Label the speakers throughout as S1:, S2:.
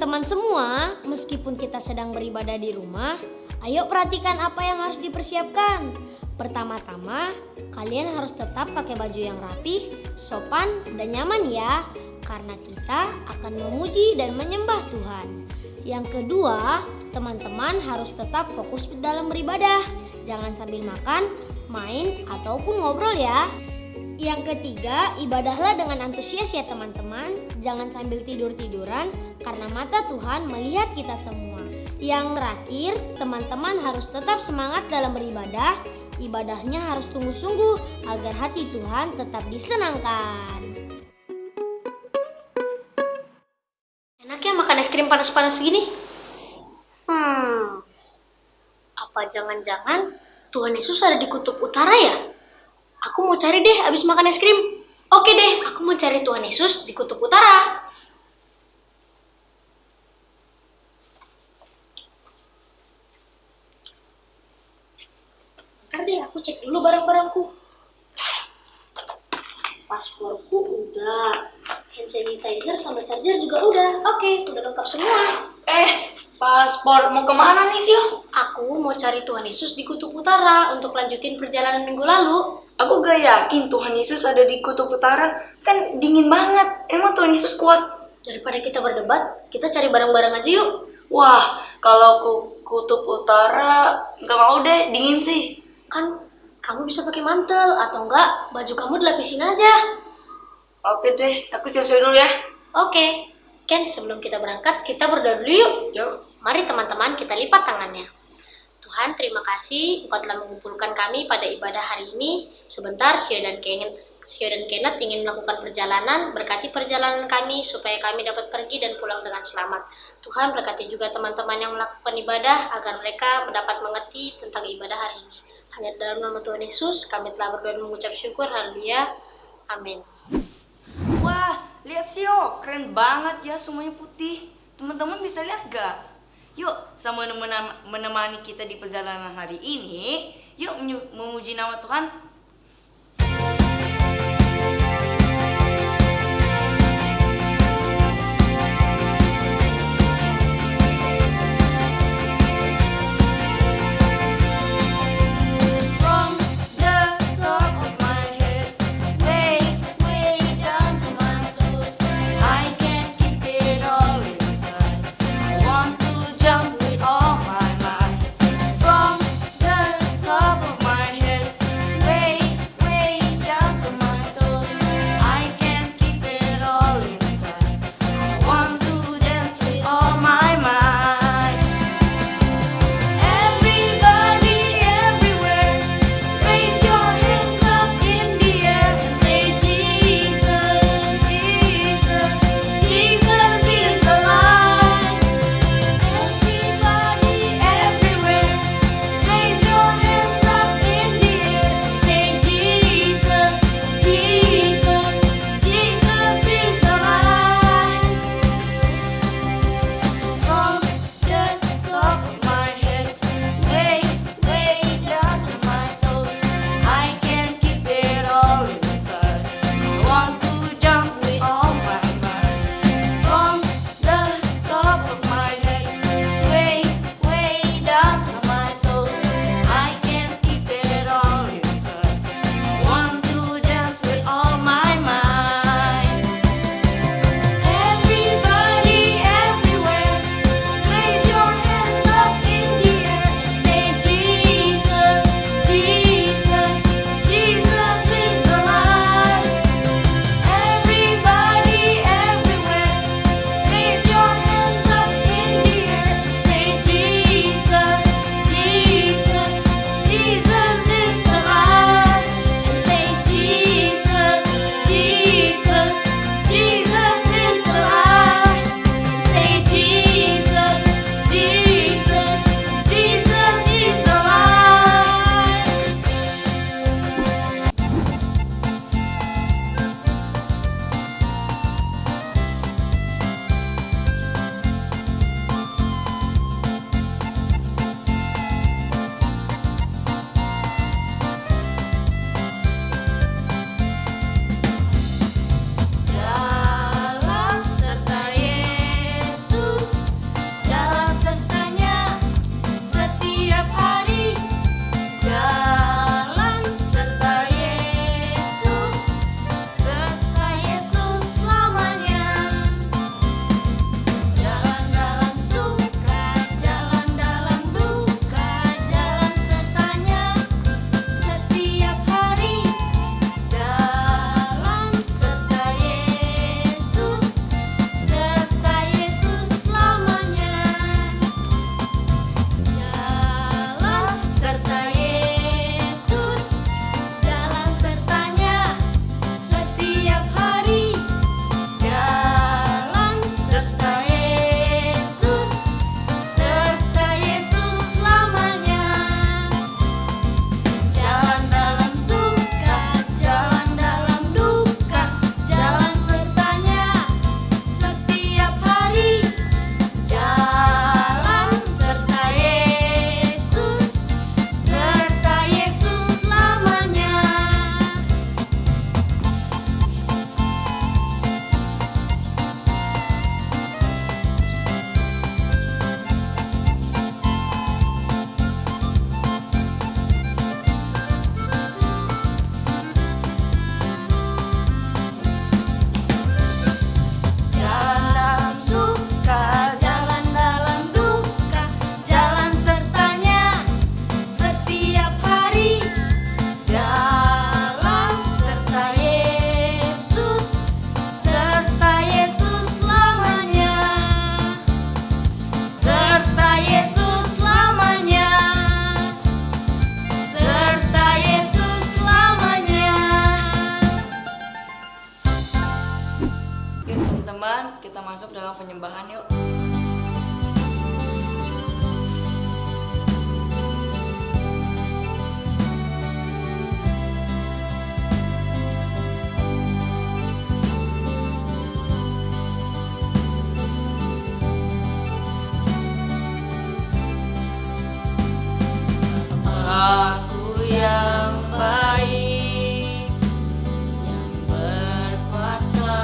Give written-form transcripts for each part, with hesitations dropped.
S1: teman-teman semua, meskipun kita sedang beribadah di rumah, ayo perhatikan apa yang harus dipersiapkan. Pertama-tama, kalian harus tetap pakai baju yang rapih, sopan, dan nyaman ya, karena kita akan memuji dan menyembah Tuhan. Yang kedua, teman-teman harus tetap fokus dalam beribadah. Jangan sambil makan, main, ataupun ngobrol ya. Yang ketiga, ibadahlah dengan antusias ya teman-teman. Jangan sambil tidur-tiduran karena mata Tuhan melihat kita semua. Yang terakhir, teman-teman harus tetap semangat dalam beribadah. Ibadahnya harus sungguh-sungguh agar hati Tuhan tetap disenangkan. Enaknya makan es krim panas-panas gini? Apa jangan-jangan Tuhan Yesus ada di kutub utara ya? Aku mau cari deh abis makan es krim. Oke deh, aku mau cari Tuhan Yesus di kutub utara. Bentar deh, aku cek dulu barang-barangku. Pasporku udah, hand sanitizer sama charger juga udah. Oke, udah lengkap semua.
S2: Paspor mau kemana nih sih?
S1: Aku mau cari Tuhan Yesus di kutub utara untuk lanjutin perjalanan minggu lalu.
S2: Aku gak yakin Tuhan Yesus ada di kutub utara. Kan dingin banget. Emang Tuhan Yesus kuat?
S1: Daripada kita berdebat, kita cari bareng-bareng aja yuk.
S2: Wah, kalau kutub utara gak mau deh, dingin sih.
S1: Kan kamu bisa pakai mantel atau enggak baju kamu dilapisin aja.
S2: Oke deh, aku siap-siap dulu ya.
S1: Oke, Ken, sebelum kita berangkat, kita berdoa dulu yuk.
S2: Yuk.
S1: Mari teman-teman kita lipat tangannya. Tuhan, terima kasih Engkau telah mengumpulkan kami pada ibadah hari ini. Sebentar, Sio dan Kenneth ingin melakukan perjalanan. Berkati perjalanan kami supaya kami dapat pergi dan pulang dengan selamat. Tuhan, berkati juga teman-teman yang melakukan ibadah agar mereka mendapat mengerti tentang ibadah hari ini. Hanya dalam nama Tuhan Yesus, kami telah berdoa dan mengucap syukur. Haleluya. Amin.
S2: Wah, lihat Sio, keren banget ya, semuanya putih. Teman-teman bisa lihat gak? Yuk, sama menemani kita di perjalanan hari ini, yuk memuji nama Tuhan. Way penyembahan yuk. Aku yang baik, yang berkuasa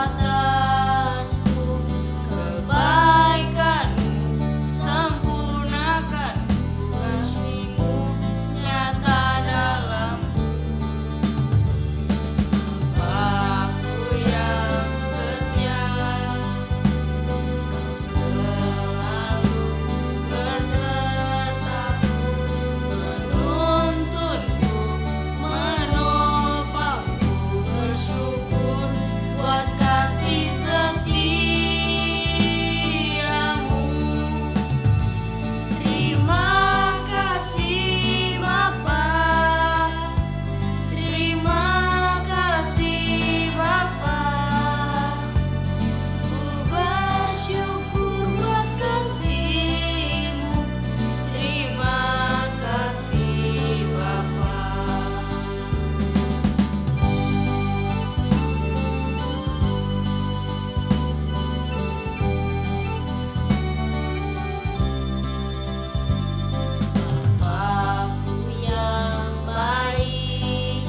S2: atasku, kebaikanmu sempurnakan, kasihmu nyata dalamku. Aku yang setia, kau selalu bersertaku, menuntunku, menopangku, bersyukur buat kasih setiamu. Terima kasih Bapa, terima kasih Bapa, ku bersyukur buat kasih-Mu. Terima kasih Bapa. Bapakku yang baik,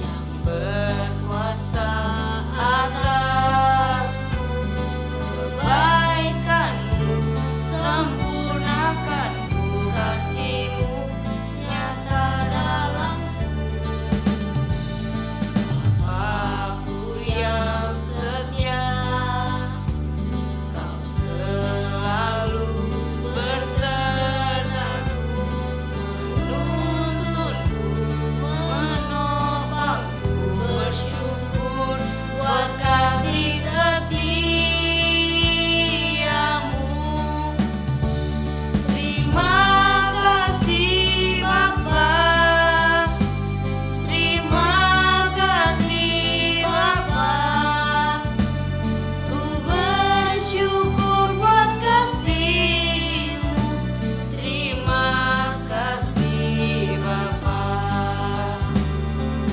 S2: yang berkuasa atasku, kebaikanmu sempurnakan, kasihmu nyata dalamku. Aku yang setia, kau selalu bersertaku, menuntunku, menopangku, bersyukur buat kasih setiamu. Terima kasih Bapa, terima kasih Bapa, ku bersyukur buat kasih-Mu. Terima kasih Bapa,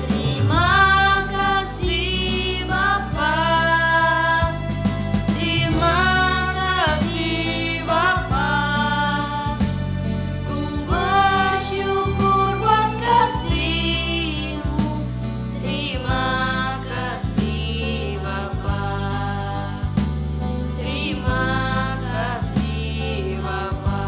S2: terima kasih Bapa, terima kasih Bapa, ku bersyukur buat kasih-Mu. Terima kasih Bapa, terima kasih Bapa.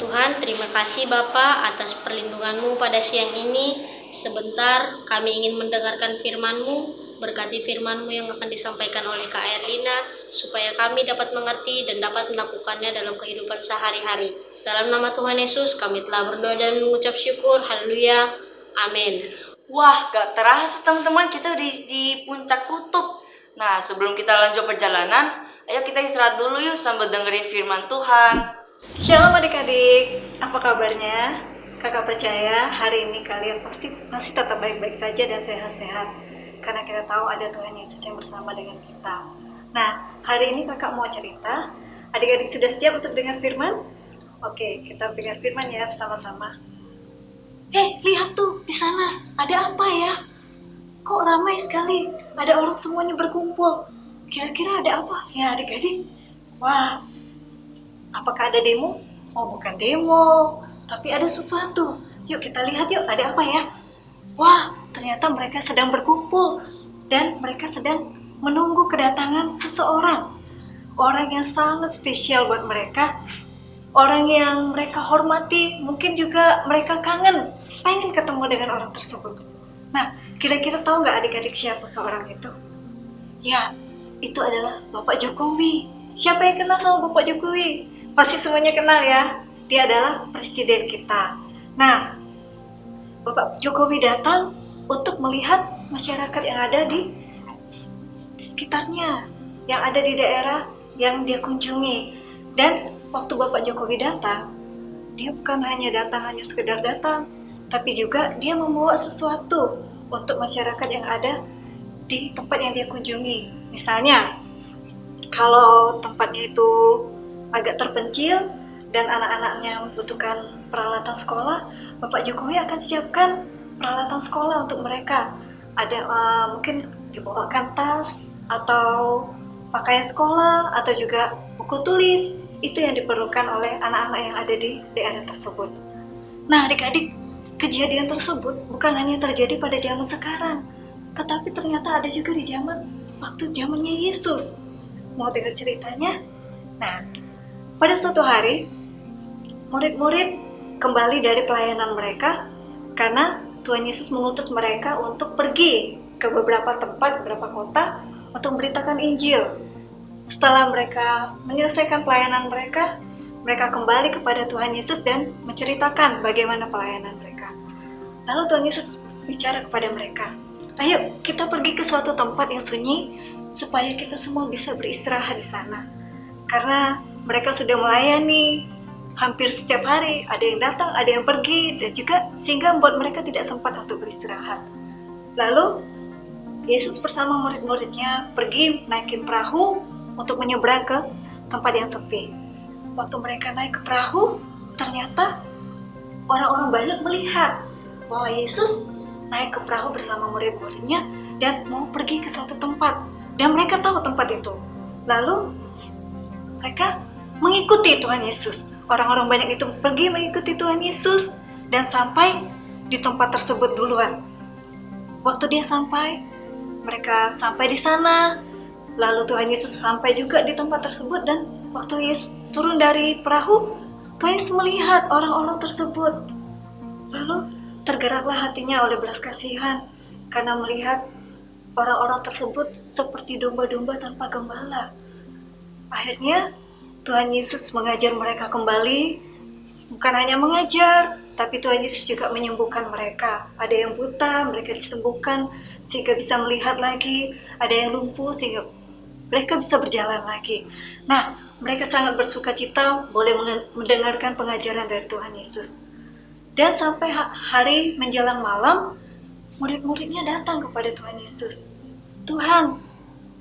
S1: Tuhan, terima kasih Bapa atas perlindungan-Mu pada siang ini. Sebentar kami ingin mendengarkan firman-Mu. Berkati firman-Mu yang akan disampaikan oleh Kak Erlina, supaya kami dapat mengerti dan dapat melakukannya dalam kehidupan sehari-hari. Dalam nama Tuhan Yesus kami telah berdoa dan mengucap syukur. Haleluya. Amin.
S2: Wah, gak terasa teman-teman, kita di puncak kutub. Nah, sebelum kita lanjut perjalanan, ayo kita istirahat dulu yuk sambil dengerin firman Tuhan.
S3: Shalom adik-adik, apa kabarnya? Kakak percaya hari ini kalian pasti masih tetap baik-baik saja dan sehat-sehat, karena kita tahu ada Tuhan Yesus yang bersama dengan kita. Nah, hari ini kakak mau cerita. Adik-adik sudah siap untuk dengar firman? Oke, kita dengar firman ya bersama-sama. Lihat tuh di sana, ada apa ya? Kok ramai sekali? Ada orang semuanya berkumpul. Kira-kira ada apa ya adik-adik? Wah, apakah ada demo? Oh, bukan demo, tapi ada sesuatu. Yuk kita lihat yuk, ada apa ya? Wah, ternyata mereka sedang berkumpul dan mereka sedang menunggu kedatangan seseorang. Orang yang sangat spesial buat mereka. Orang yang mereka hormati, mungkin juga mereka kangen, pengen ketemu dengan orang tersebut. Nah, kira-kira tahu nggak adik-adik siapa orang itu? Ya, itu adalah Bapak Jokowi. Siapa yang kenal sama Bapak Jokowi? Pasti semuanya kenal ya. Dia adalah presiden kita. Nah, Bapak Jokowi datang untuk melihat masyarakat yang ada di sekitarnya, yang ada di daerah yang dia kunjungi. Dan waktu Bapak Jokowi datang, dia bukan hanya sekedar datang, tapi juga dia membawa sesuatu untuk masyarakat yang ada di tempat yang dia kunjungi. Misalnya, kalau tempatnya itu agak terpencil dan anak-anaknya membutuhkan peralatan sekolah, Bapak Jokowi akan siapkan peralatan sekolah untuk mereka. Ada mungkin dibawakan tas atau pakaian sekolah atau juga buku tulis. Itu yang diperlukan oleh anak-anak yang ada di daerah tersebut. Nah, adik-adik, kejadian tersebut bukan hanya terjadi pada zaman sekarang, tetapi ternyata ada juga di waktu zamannya Yesus. Mau dengar ceritanya? Nah, pada suatu hari, murid-murid kembali dari pelayanan mereka karena Tuhan Yesus mengutus mereka untuk pergi ke beberapa tempat, beberapa kota untuk memberitakan Injil. Setelah mereka menyelesaikan pelayanan mereka, mereka kembali kepada Tuhan Yesus dan menceritakan bagaimana pelayanan mereka. Lalu Tuhan Yesus bicara kepada mereka, ayo kita pergi ke suatu tempat yang sunyi supaya kita semua bisa beristirahat di sana. Karena mereka sudah melayani hampir setiap hari, ada yang datang, ada yang pergi, dan juga sehingga membuat mereka tidak sempat untuk beristirahat. Lalu Yesus bersama murid-muridnya pergi naikin perahu untuk menyeberang ke tempat yang sepi. Waktu mereka naik ke perahu, ternyata orang-orang banyak melihat bahwa Yesus naik ke perahu bersama murid-muridnya dan mau pergi ke suatu tempat. Dan mereka tahu tempat itu. Lalu mereka mengikuti Tuhan Yesus. Orang-orang banyak itu pergi mengikuti Tuhan Yesus dan sampai di tempat tersebut duluan. Waktu dia sampai, mereka sampai di sana. Lalu Tuhan Yesus sampai juga di tempat tersebut dan waktu Yesus turun dari perahu, Tuhan Yesus melihat orang-orang tersebut. Lalu tergeraklah hatinya oleh belas kasihan karena melihat orang-orang tersebut seperti domba-domba tanpa gembala. Akhirnya Tuhan Yesus mengajar mereka kembali. Bukan hanya mengajar, tapi Tuhan Yesus juga menyembuhkan mereka. Ada yang buta, mereka disembuhkan sehingga bisa melihat lagi. Ada yang lumpuh sehingga mereka bisa berjalan lagi. Nah, mereka sangat bersuka cita boleh mendengarkan pengajaran dari Tuhan Yesus. Dan sampai hari menjelang malam, murid-muridnya datang kepada Tuhan Yesus. Tuhan,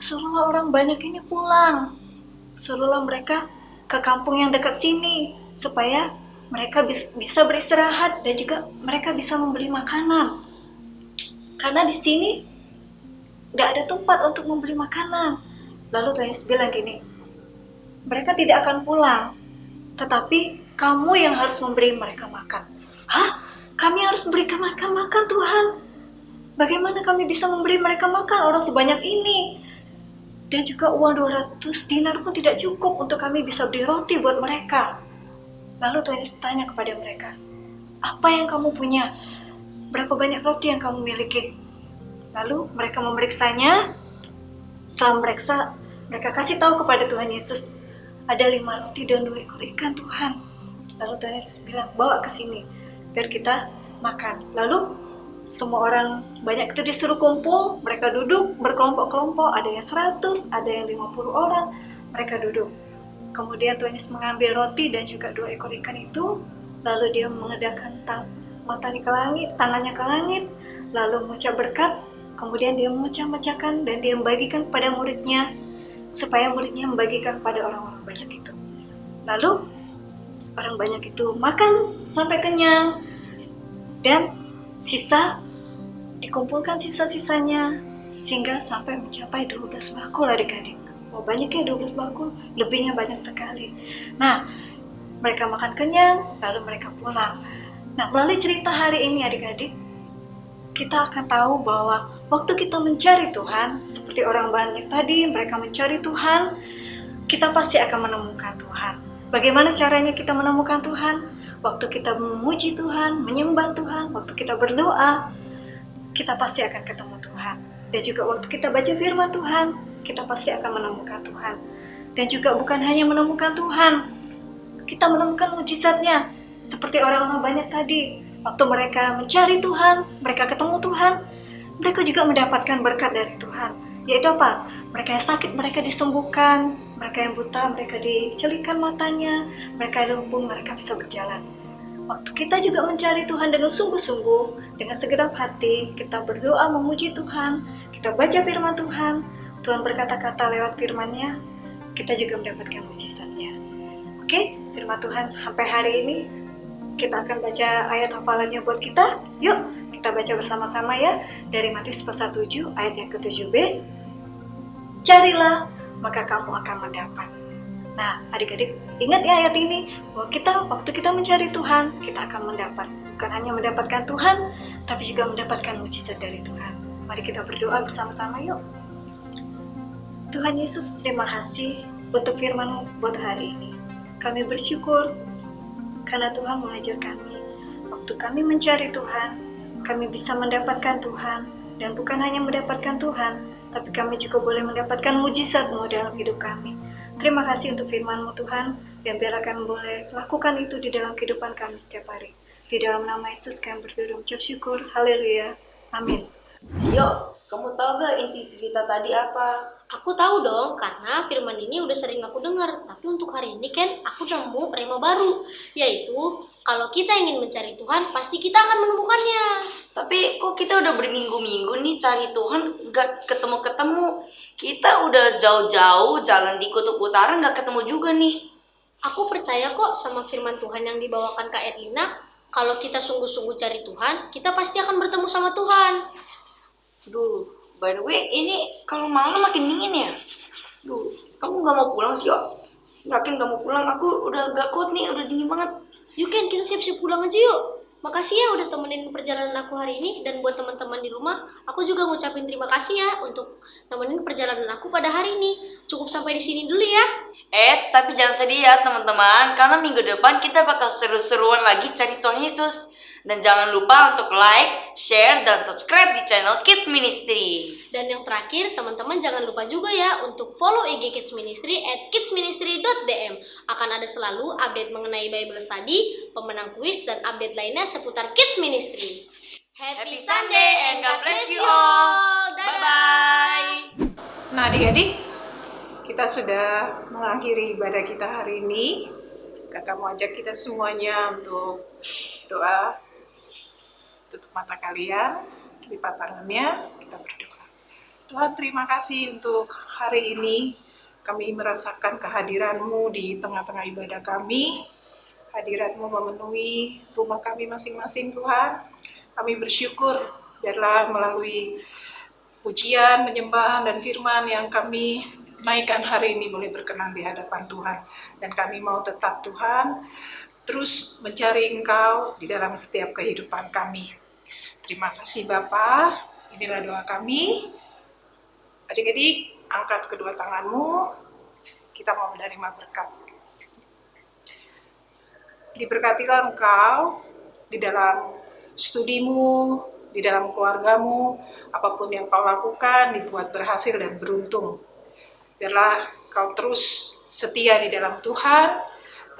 S3: suruhlah orang banyak ini pulang. Suruhlah mereka ke kampung yang dekat sini, supaya mereka bisa beristirahat dan juga mereka bisa membeli makanan. Karena di sini nggak ada tempat untuk membeli makanan. Lalu Tuhan Yesus bilang gini, mereka tidak akan pulang, tetapi kamu yang harus memberi mereka makan. Hah? Kami harus memberikan mereka makan, Tuhan? Bagaimana kami bisa memberi mereka makan orang sebanyak ini? Dan juga uang 200 dinar pun tidak cukup untuk kami bisa beli roti buat mereka. Lalu Tuhan Yesus tanya kepada mereka, apa yang kamu punya? Berapa banyak roti yang kamu miliki? Lalu mereka memeriksanya. Setelah memeriksa, mereka kasih tahu kepada Tuhan Yesus, ada 5 roti dan 2 ekor ikan, Tuhan. Lalu Tuhan Yesus bilang, bawa ke sini biar kita makan. Lalu semua orang banyak itu disuruh kumpul, mereka duduk berkelompok-kelompok, ada yang 100, ada yang 50 orang, mereka duduk. Kemudian Tuhan Yesus mengambil roti dan juga 2 ekor ikan itu, lalu dia mengedahkan matanya ke langit, tangannya ke langit, lalu mengucap berkat, kemudian dia memecah-mecahkan dan dia membagikan kepada muridnya, supaya muridnya membagikan kepada orang-orang banyak itu. Lalu orang banyak itu makan sampai kenyang, dan sisa dikumpulkan sisa-sisanya sehingga sampai mencapai 12 bakul adik-adik. Oh, banyaknya 12 bakul, lebihnya banyak sekali. Nah, mereka makan kenyang, lalu mereka pulang. Nah, melalui cerita hari ini adik-adik, kita akan tahu bahwa waktu kita mencari Tuhan, seperti orang banyak tadi, mereka mencari Tuhan, kita pasti akan menemukan Tuhan. Bagaimana caranya kita menemukan Tuhan? Waktu kita memuji Tuhan, menyembah Tuhan, waktu kita berdoa, kita pasti akan ketemu Tuhan. Dan juga waktu kita baca firman Tuhan, kita pasti akan menemukan Tuhan. Dan juga bukan hanya menemukan Tuhan, kita menemukan mujizatnya. Seperti orang-orang banyak tadi, waktu mereka mencari Tuhan, mereka ketemu Tuhan, mereka juga mendapatkan berkat dari Tuhan. Yaitu apa? Mereka yang sakit, mereka disembuhkan. Mereka yang buta, mereka dicelikan matanya. Mereka yang lumpuh, mereka bisa berjalan. Waktu kita juga mencari Tuhan dengan sungguh-sungguh, dengan segenap hati, kita berdoa memuji Tuhan, kita baca firman Tuhan, Tuhan berkata-kata lewat firman-Nya, kita juga mendapatkan mujizatnya. Oke, firman Tuhan sampai hari ini kita akan baca ayat hafalannya buat kita. Yuk, kita baca bersama-sama ya. Dari Matius pasal 7 ayat yang ke-7b. Carilah, maka kamu akan mendapat. Nah, adik-adik, ingat ya ayat ini, bahwa waktu kita mencari Tuhan, kita akan mendapat. Bukan hanya mendapatkan Tuhan, tapi juga mendapatkan mujizat dari Tuhan. Mari kita berdoa bersama-sama yuk. Tuhan Yesus, terima kasih untuk firman-Mu buat hari ini. Kami bersyukur karena Tuhan mengajar kami. Waktu kami mencari Tuhan, kami bisa mendapatkan Tuhan. Dan bukan hanya mendapatkan Tuhan, tapi kami juga boleh mendapatkan mujizat-Mu dalam hidup kami. Terima kasih untuk firman-Mu Tuhan, dan biar kami boleh lakukan itu di dalam kehidupan kami setiap hari. Di dalam nama Yesus kami berdoa mengucap syukur. Haleluya. Amin.
S2: Sio, kamu tahu gak inti cerita tadi apa?
S1: Aku tahu dong, karena firman ini udah sering aku dengar. Tapi untuk hari ini Ken, aku nemu rema baru. Yaitu, kalau kita ingin mencari Tuhan, pasti kita akan menemukannya.
S2: Tapi kok kita udah berminggu-minggu nih cari Tuhan gak ketemu-ketemu. Kita udah jauh-jauh jalan di kutub utara gak ketemu juga nih.
S1: Aku percaya kok sama firman Tuhan yang dibawakan Kak Erlina. Kalau kita sungguh-sungguh cari Tuhan, kita pasti akan bertemu sama Tuhan.
S2: Duh, by the way, ini kalau malam makin dingin ya. Duh, kamu gak mau pulang sih, Yok? Yakin gak mau pulang? Aku udah gak kuat nih, udah dingin banget.
S1: Yuk Ken, kita siap-siap pulang aja yuk. Makasih ya udah temenin perjalanan aku hari ini. Dan buat teman-teman di rumah, aku juga ngucapin terima kasih ya untuk temenin perjalanan aku pada hari ini. Cukup sampai di sini dulu ya.
S2: Tapi jangan sedih ya teman-teman, karena minggu depan kita bakal seru-seruan lagi cari Tuhan Yesus. Dan jangan lupa untuk like, share, dan subscribe di channel Kids Ministry.
S1: Dan yang terakhir, teman-teman jangan lupa juga ya untuk follow IG Kids Ministry @kidsministry.dm. Akan ada selalu update mengenai Bible Study, pemenang kuis, dan update lainnya seputar Kids Ministry.
S2: Happy Sunday and God bless you all. Bye-bye.
S4: Nah adik-adik, kita sudah mengakhiri ibadah kita hari ini. Kakak mau ajak kita semuanya untuk doa. Tutup mata kalian, lipat tangannya, kita berdoa. Tuhan, terima kasih untuk hari ini. Kami merasakan kehadiran-Mu di tengah-tengah ibadah kami. Hadirat-Mu memenuhi rumah kami masing-masing, Tuhan. Kami bersyukur, biarlah melalui pujian, penyembahan, dan firman yang kami naikkan hari ini boleh berkenan di hadapan Tuhan. Dan kami mau tetap, Tuhan, terus mencari Engkau di dalam setiap kehidupan kami. Terima kasih Bapa, inilah doa kami. Adik-adik, angkat kedua tanganmu, kita mau menerima berkat. Diberkatilah engkau di dalam studimu, di dalam keluargamu, apapun yang kau lakukan dibuat berhasil dan beruntung. Biarlah kau terus setia di dalam Tuhan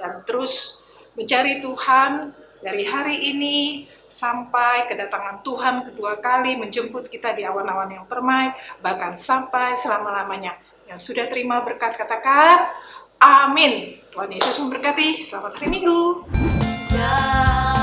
S4: dan terus mencari Tuhan dari hari ini sampai kedatangan Tuhan kedua kali menjemput kita di awan-awan yang permai, bahkan sampai selama-lamanya. Yang sudah terima berkat katakan, amin. Tuhan Yesus memberkati. Selamat hari Minggu.
S1: Ya.